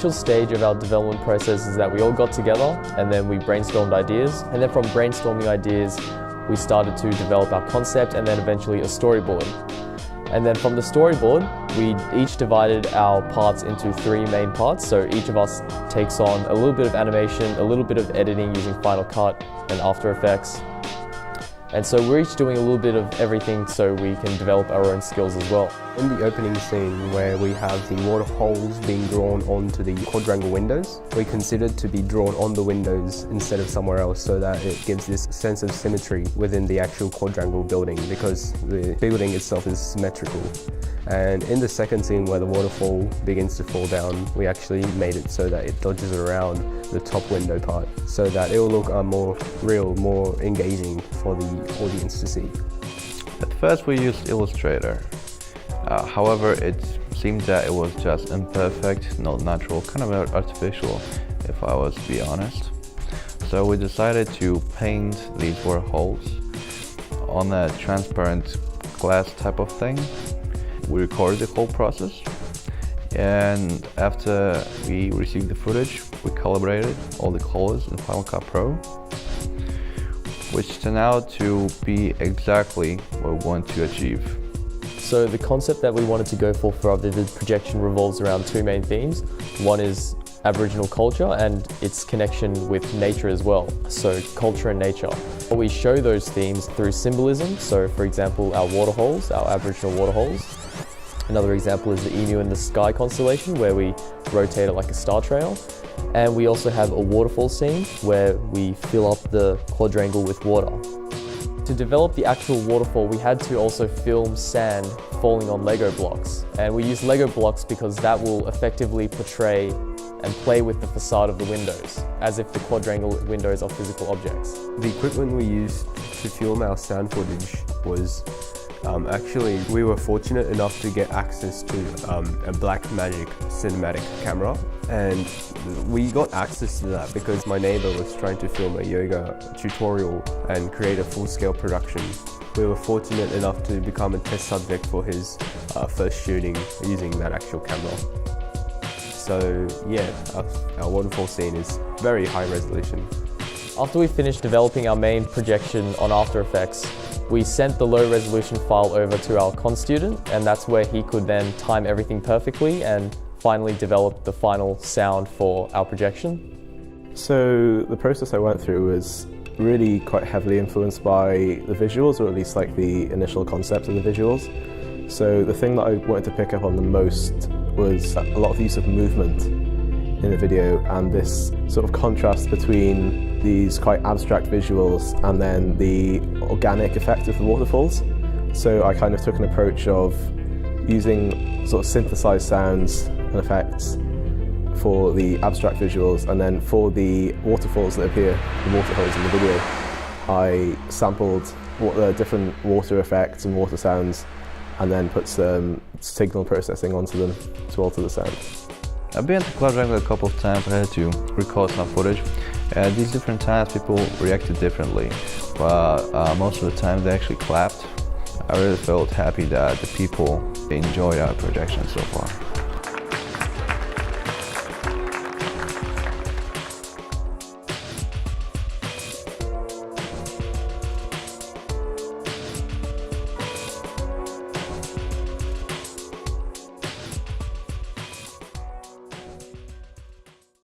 initial stage of our development process is that we all got together and then we brainstormed ideas. And then from brainstorming ideas, we started to develop our concept and then eventually a storyboard. And then from the storyboard, we each divided our parts into 3 main parts. So each of us takes on a little bit of animation, a little bit of editing using Final Cut and After Effects. And so we're each doing a little bit of everything so we can develop our own skills as well. In the opening scene where we have the waterfalls being drawn onto the quadrangle windows, we considered to be drawn on the windows instead of somewhere else so that it gives this sense of symmetry within the actual quadrangle building because the building itself is symmetrical. And in the second scene where the waterfall begins to fall down, we actually made it so that it dodges around the top window part so that it will look more real, more engaging for the audience to see. At first we used Illustrator. However, it seemed that it was just imperfect, not natural, kind of artificial, if I was to be honest. So we decided to paint these waterfalls on a transparent glass type of thing. We recorded the whole process, and after we received the footage, we calibrated all the colors in Final Cut Pro, which turned out to be exactly what we want to achieve. So the concept that we wanted to go for our vivid projection revolves around 2 main themes. One is Aboriginal culture and its connection with nature as well, so culture and nature. We show those themes through symbolism, so for example our waterholes, our Aboriginal waterholes. Another example is the Emu in the Sky constellation where we rotate it like a star trail. And we also have a waterfall scene where we fill up the quadrangle with water. To develop the actual waterfall, we had to also film sand falling on Lego blocks. And we use Lego blocks because that will effectively portray and play with the facade of the windows, as if the quadrangle windows are physical objects. The equipment we used to film our sound footage was actually, we were fortunate enough to get access to a Blackmagic cinematic camera, and we got access to that because my neighbor was trying to film a yoga tutorial and create a full-scale production. We were fortunate enough to become a test subject for his first shooting using that actual camera. So yeah, our waterfall scene is very high resolution. After we finished developing our main projection on After Effects, we sent the low resolution file over to our con student, and that's where he could then time everything perfectly and finally develop the final sound for our projection. So the process I went through was really quite heavily influenced by the visuals, or at least like the initial concept of the visuals. So the thing that I wanted to pick up on the most was a lot of use of movement in the video and this sort of contrast between these quite abstract visuals and then the organic effect of the waterfalls. So I kind of took an approach of using sort of synthesized sounds and effects for the abstract visuals, and then for the waterfalls that appear, the waterholes in the video, I sampled different water effects and water sounds and then put some signal processing onto them to alter the sound. I've been to Quadrangle a couple of times. I had to record some footage. At these different times people reacted differently, but most of the time they actually clapped. I really felt happy that the people enjoyed our projection so far.